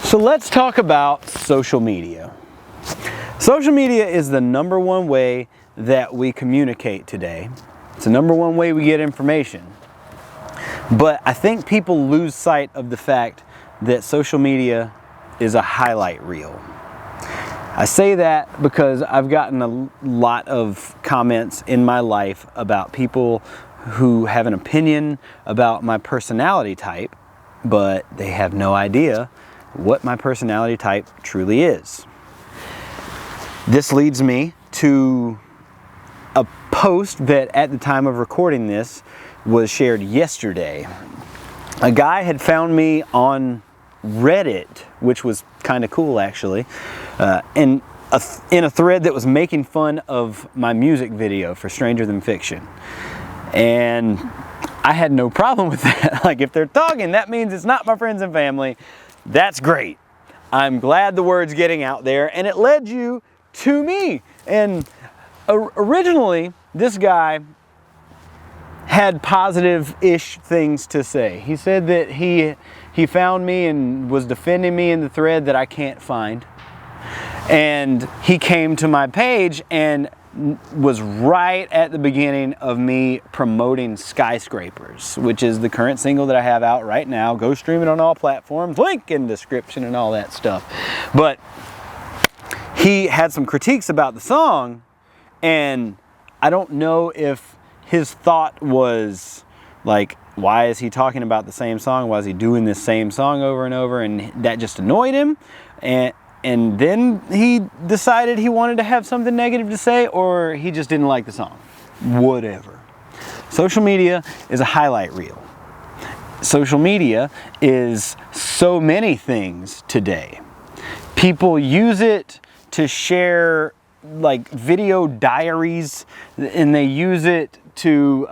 So let's talk about social media. Social media is the #1 way that we communicate today. It's the #1 way we get information. But I think people lose sight of the fact that social media is a highlight reel. I say that because I've gotten a lot of comments in my life about people who have an opinion about my personality type, but they have no idea what my personality type truly is. This leads me to a post that at the time of recording this was shared yesterday. A guy had found me on Reddit, which was kind of cool actually, in a thread that was making fun of my music video for Stranger Than Fiction. And I had no problem with that. Like, if they're talking, that means it's not my friends and family. That's great. I'm glad the word's getting out there, and it led you to me. And originally, this guy had positive-ish things to say. He said that he found me and was defending me in the thread that I can't find. And he came to my page and was right at the beginning of me promoting Skyscrapers, which is the current single that I have out right now. Go stream it on all platforms, link in description and all that stuff. But he had some critiques about the song, and I don't know if his thought was like, why is he talking about the same song? Why is he doing this same song over and over? And that just annoyed him. And then he decided he wanted to have something negative to say, or he just didn't like the song. Whatever. Social media is a highlight reel. Social media is so many things today. People use it to share like video diaries, and they use it to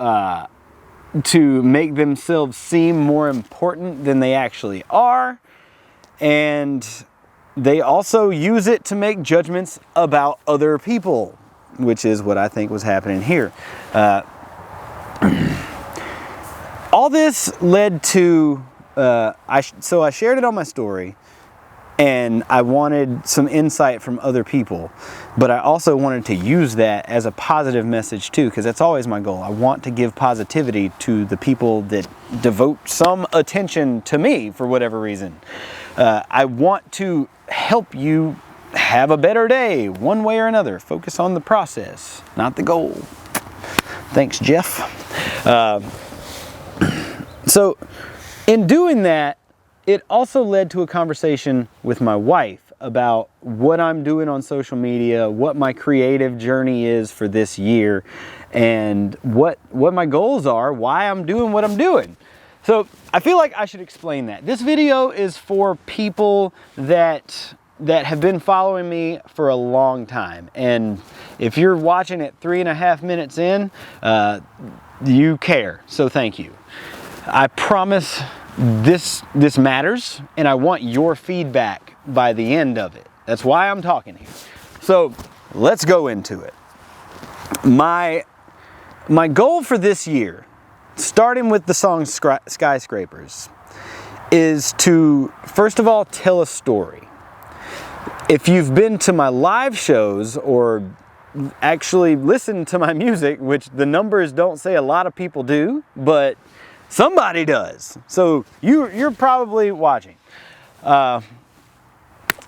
make themselves seem more important than they actually are. And they also use it to make judgments about other people, which is what I think was happening here. All this led to, so I shared it on my story, and I wanted some insight from other people, but I also wanted to use that as a positive message too, because that's always my goal. I want to give positivity to the people that devote some attention to me for whatever reason. I want to help you have a better day, one way or another. Focus on the process, not the goal. Thanks, Jeff. So in doing that, it also led to a conversation with my wife about what I'm doing on social media, what my creative journey is for this year, and what my goals are, why I'm doing what I'm doing. So I feel like I should explain that. This video is for people that have been following me for a long time. And if you're watching at 3.5 minutes in, you care, so thank you. I promise this matters, and I want your feedback by the end of it. That's why I'm talking here. So let's go into it. My goal for this year, starting with the song Skyscrapers, is to, first of all, tell a story. If you've been to my live shows or actually listened to my music, which the numbers don't say a lot of people do, but somebody does. So you're probably watching.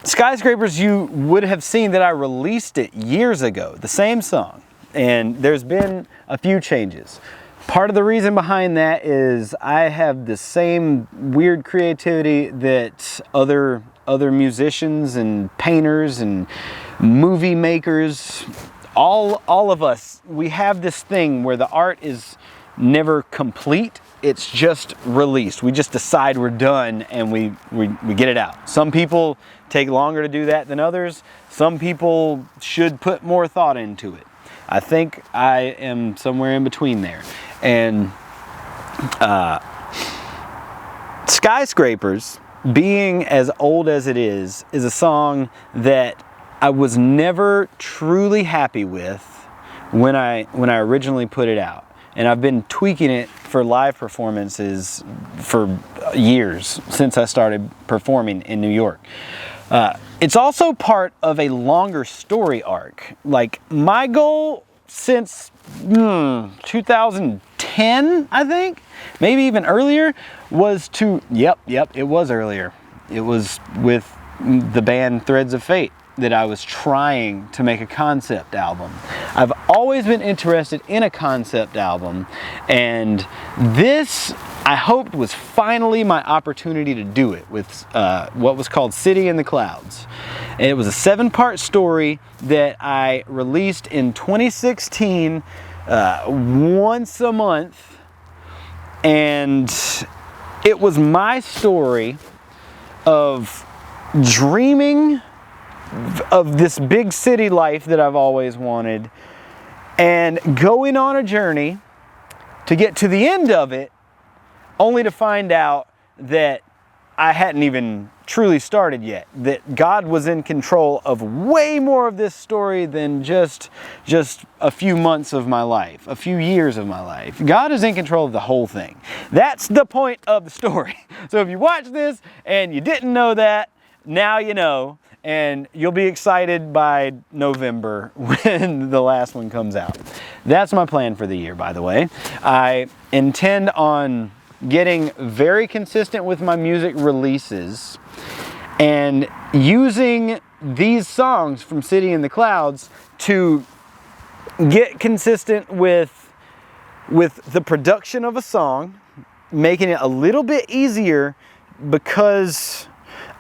Skyscrapers, you would have seen that I released it years ago, the same song, and there's been a few changes. Part of the reason behind that is I have the same weird creativity that other musicians and painters and movie makers, all of us, we have this thing where the art is never complete. It's just released. We just decide we're done and we get it out. Some people take longer to do that than others. Some people should put more thought into it. I think I am somewhere in between there. And Skyscrapers, being as old as it is a song that I was never truly happy with when I originally put it out. and I've been tweaking it for live performances for years, since I started performing in New York. It's also part of a longer story arc. Like, my goal since 2010, I think, maybe even earlier, was to, yep, it was earlier. It was with the band Threads of Fate that I was trying to make a concept album. I've always been interested in a concept album, and this, I hoped, was finally my opportunity to do it with what was called City in the Clouds. And it was a 7-part story that I released in 2016, once a month, and it was my story of dreaming of this big city life that I've always wanted, and going on a journey to get to the end of it, only to find out that I hadn't even truly started yet, that God was in control of way more of this story than just a few months of my life, a few years of my life. God is in control of the whole thing. That's the point of the story. So if you watch this and you didn't know that, now you know, and you'll be excited by November when the last one comes out. That's my plan for the year, by the way. I intend on getting very consistent with my music releases and using these songs from City in the Clouds to get consistent with the production of a song, making it a little bit easier because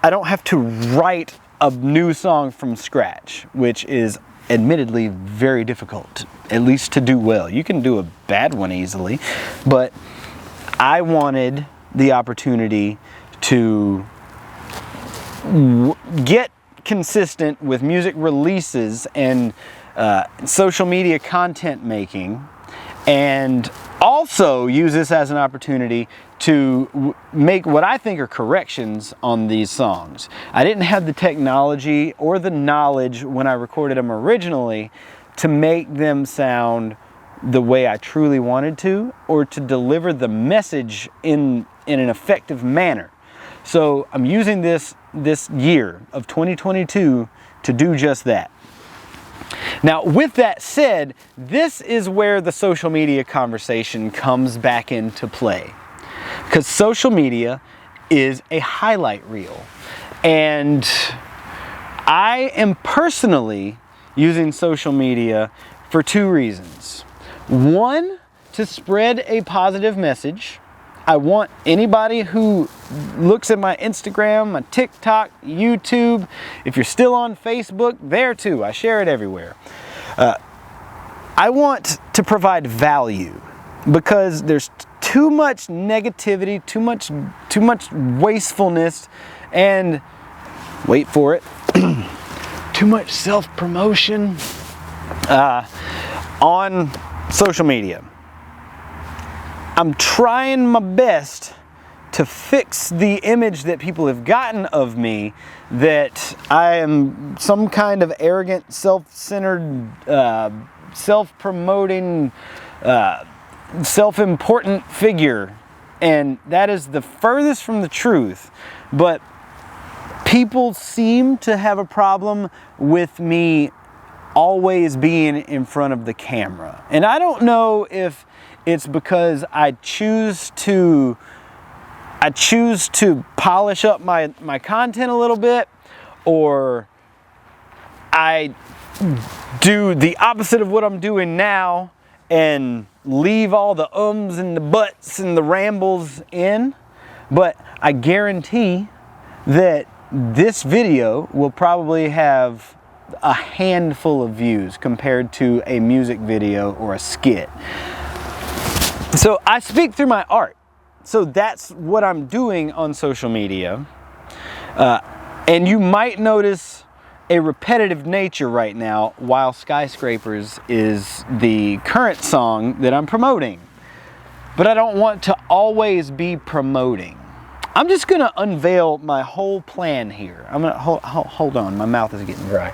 I don't have to write a new song from scratch, which is admittedly very difficult, at least to do well. You can do a bad one easily, but I wanted the opportunity to get consistent with music releases and social media content making, and also use this as an opportunity to make what I think are corrections on these songs. I didn't have the technology or the knowledge when I recorded them originally to make them sound the way I truly wanted to, or to deliver the message in an effective manner. So I'm using this year of 2022 to do just that. Now, with that said, this is where the social media conversation comes back into play, because social media is a highlight reel, and I am personally using social media for 2 reasons. One, to spread a positive message. I want anybody who looks at my Instagram, my TikTok, YouTube, if you're still on Facebook, there too, I share it everywhere. I want to provide value, because there's too much negativity, too much wastefulness, and wait for it, too much self-promotion on social media. I'm trying my best to fix the image that people have gotten of me, that I am some kind of arrogant, self-centered, self-promoting, self-important figure, and that is the furthest from the truth. But people seem to have a problem with me always being in front of the camera, and I don't know if it's because I choose to polish up my content a little bit, or I do the opposite of what I'm doing now and leave all the ums and the buts and the rambles in. But I guarantee that this video will probably have a handful of views compared to a music video or a skit. So I speak through my art. So that's what I'm doing on social media. And you might notice a repetitive nature right now, while Skyscrapers is the current song that I'm promoting. But I don't want to always be promoting. I'm just gonna unveil my whole plan here. I'm gonna, hold on, my mouth is getting dry.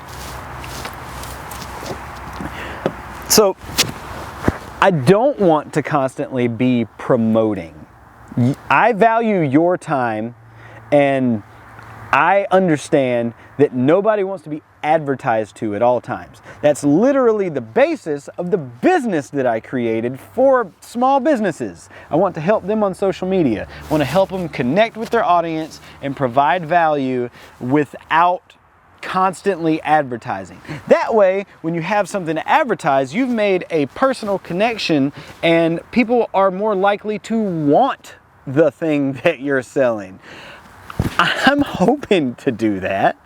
So, I don't want to constantly be promoting. I value your time, and I understand that nobody wants to be advertised to at all times. That's literally the basis of the business that I created for small businesses. I want to help them on social media. I want to help them connect with their audience and provide value without constantly advertising. That way, when you have something to advertise, you've made a personal connection and people are more likely to want the thing that you're selling. I'm hoping to do that,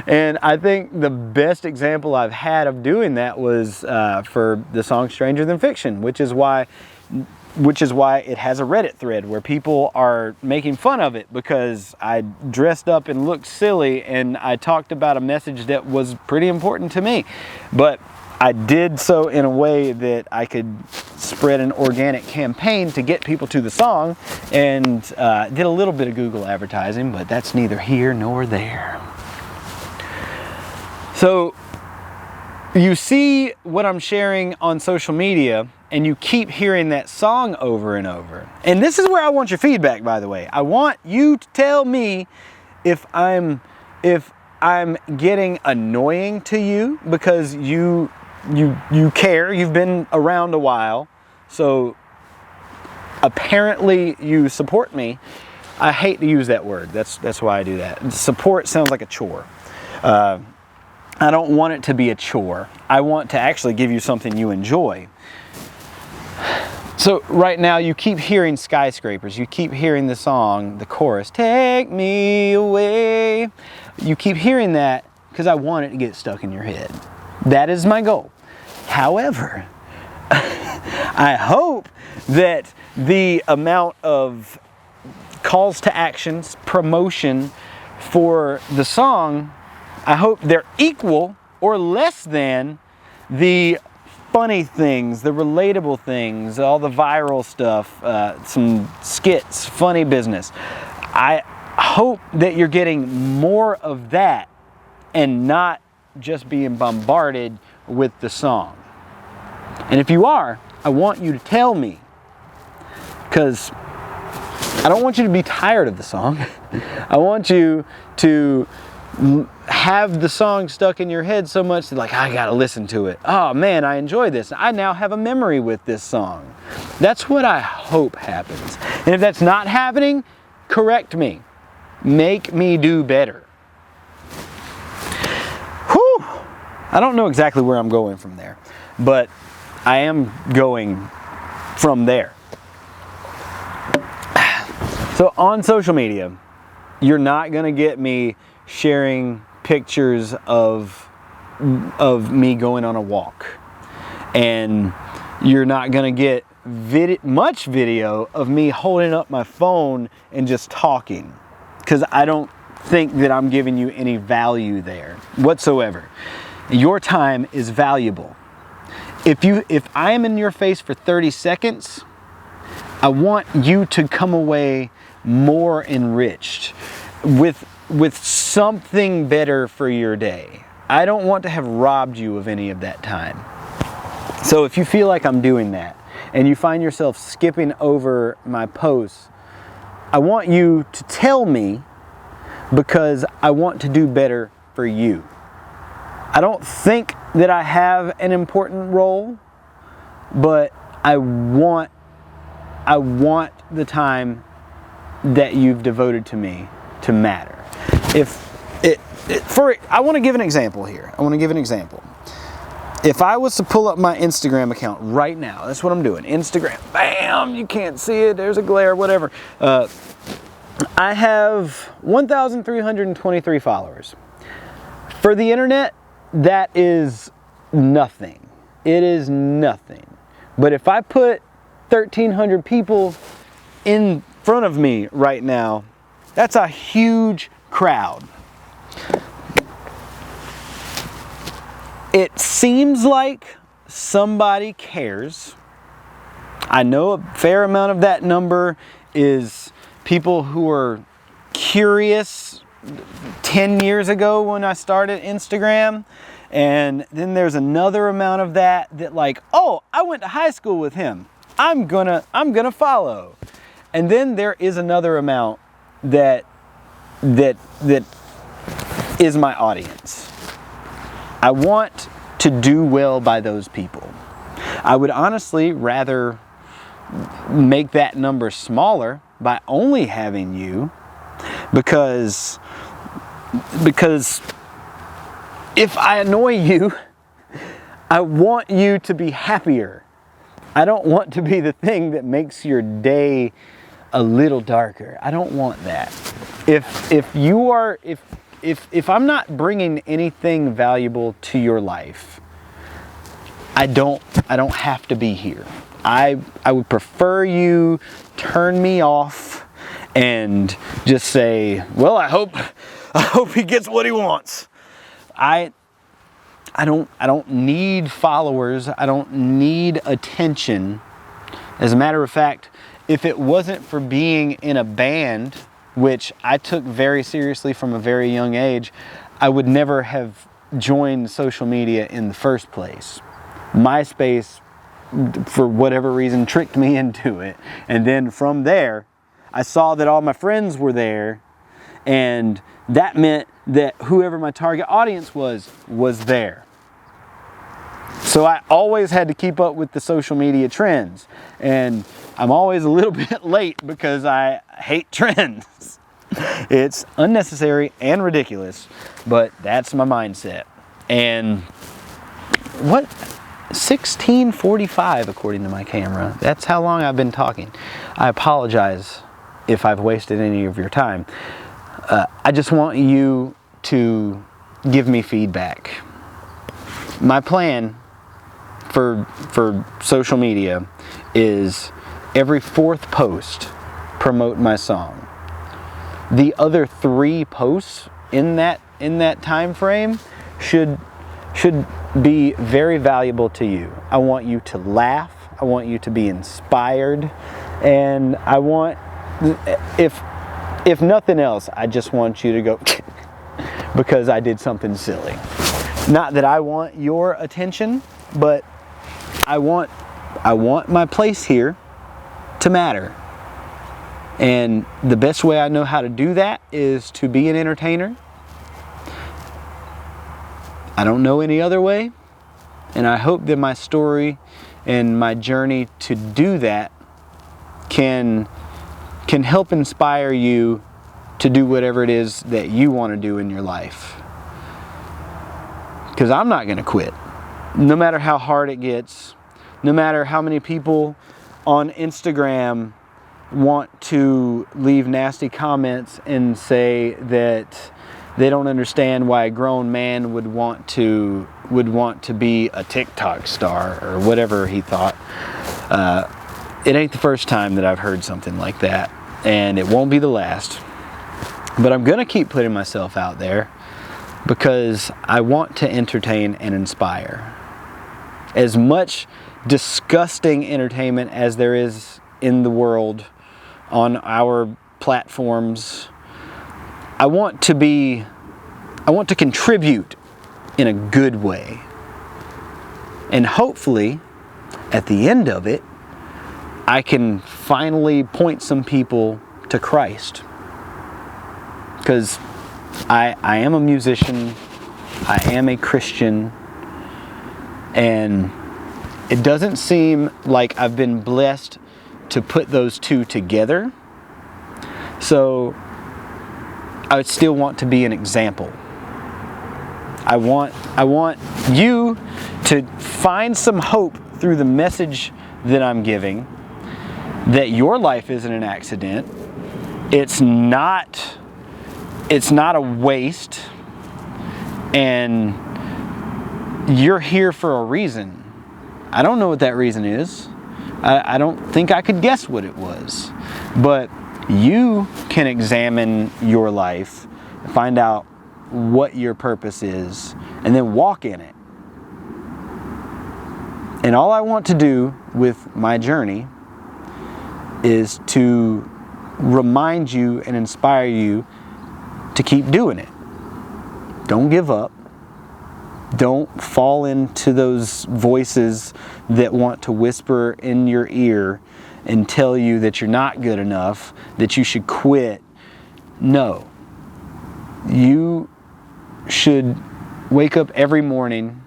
and I think the best example I've had of doing that was for the song Stranger Than Fiction, which is why it has a Reddit thread where people are making fun of it because I dressed up and looked silly and I talked about a message that was pretty important to me. But I did so in a way that I could spread an organic campaign to get people to the song, and did a little bit of Google advertising, but that's neither here nor there. So you see what I'm sharing on social media, and you keep hearing that song over and over. And this is where I want your feedback, by the way. I want you to tell me if I'm getting annoying to you because you care, you've been around a while, so apparently you support me. I hate to use that word, that's why I do that. Support sounds like a chore. I don't want it to be a chore. I want to actually give you something you enjoy. So right now you keep hearing Skyscrapers, you keep hearing the song, the chorus, take me away. You keep hearing that because I want it to get stuck in your head. That is my goal. However, I hope that the amount of calls to actions, promotion for the song, I hope they're equal or less than the funny things, the relatable things, all the viral stuff, some skits, funny business. I hope that you're getting more of that and not just being bombarded with the song. And if you are, I want you to tell me, because I don't want you to be tired of the song. I want you to have the song stuck in your head so much that, like, I gotta listen to it. Oh man, I enjoy this. I now have a memory with this song. That's what I hope happens. And if that's not happening, correct me. Make me do better. Whew! I don't know exactly where I'm going from there, but I am going from there. So on social media, you're not gonna get me sharing pictures of me going on a walk, and you're not gonna get much video of me holding up my phone and just talking, because I don't think that I'm giving you any value there whatsoever. Your time is valuable. If I am in your face for 30 seconds, I want you to come away more enriched with something better for your day. I don't want to have robbed you of any of that time. So if you feel like I'm doing that and you find yourself skipping over my posts, I want you to tell me, because I want to do better for you. I don't think that I have an important role, but I want the time that you've devoted to me to matter. I want to give an example here. If I was to pull up my Instagram account right now, that's what I'm doing. Instagram, bam, you can't see it, there's a glare, whatever. I have 1,323 followers. For the internet, that is nothing. It is nothing. But if I put 1,300 people in front of me right now, that's a huge crowd. It seems like somebody cares. I know a fair amount of that number is people who are curious 10 years ago when I started Instagram, And then there's another amount of that like, oh, I went to high school with him, I'm gonna follow. And then there is another amount that is my audience. I want to do well by those people. I would honestly rather make that number smaller by only having you, because if I annoy you, I want you to be happier. I don't want to be the thing that makes your day a little darker. I don't want that. If I'm not bringing anything valuable to your life, I don't have to be here. I would prefer you turn me off and just say, well, I hope he gets what he wants. I don't need followers. I don't need attention. As a matter of fact, if it wasn't for being in a band, which I took very seriously from a very young age, I would never have joined social media in the first place. MySpace, for whatever reason, tricked me into it. And then from there, I saw that all my friends were there, and that meant that whoever my target audience was there. So I always had to keep up with the social media trends. And I'm always a little bit late because I hate trends. It's unnecessary and ridiculous, but that's my mindset. And what? 16:45 according to my camera. That's how long I've been talking. I apologize if I've wasted any of your time. I just want you to give me feedback. My plan for social media is every 4th post promote my song. The other 3 posts in that time frame should be very valuable to you. I want you to laugh. I want you to be inspired, and I want, if nothing else, I just want you to go because I did something silly. Not that I want your attention, but I want my place here to matter. And the best way I know how to do that is to be an entertainer. I don't know any other way, and I hope that my story and my journey to do that can help inspire you to do whatever it is that you want to do in your life. Because I'm not going to quit. No matter how hard it gets, no matter how many people on Instagram want to leave nasty comments and say that they don't understand why a grown man would want to be a TikTok star or whatever he thought. It ain't the first time that I've heard something like that, and it won't be the last. But I'm gonna keep putting myself out there because I want to entertain and inspire. As much disgusting entertainment as there is in the world on our platforms, I want to contribute in a good way. And hopefully, at the end of it, I can finally point some people to Christ. Because I am a musician, I am a Christian, and it doesn't seem like I've been blessed to put those two together. So I would still want to be an example. I want you to find some hope through the message that I'm giving, that your life isn't an accident. It's not a waste, and you're here for a reason. I don't know what that reason is. I don't think I could guess what it was. But you can examine your life, find out what your purpose is, and then walk in it. And all I want to do with my journey is to remind you and inspire you to keep doing it. Don't give up. Don't fall into those voices that want to whisper in your ear and tell you that you're not good enough, that you should quit. No. You should wake up every morning,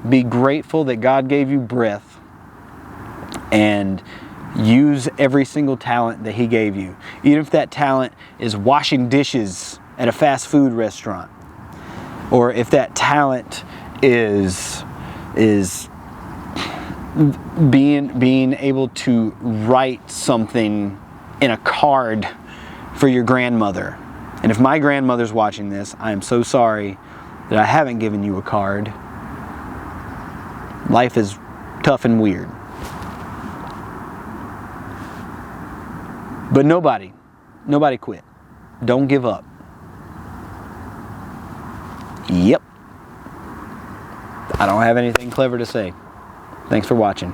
be grateful that God gave you breath, and use every single talent that He gave you. Even if that talent is washing dishes at a fast food restaurant, or if that talent is being able to write something in a card for your grandmother. And if my grandmother's watching this, I am so sorry that I haven't given you a card. Life is tough and weird. But nobody quit. Don't give up. Yep. I don't have anything clever to say. Thanks for watching.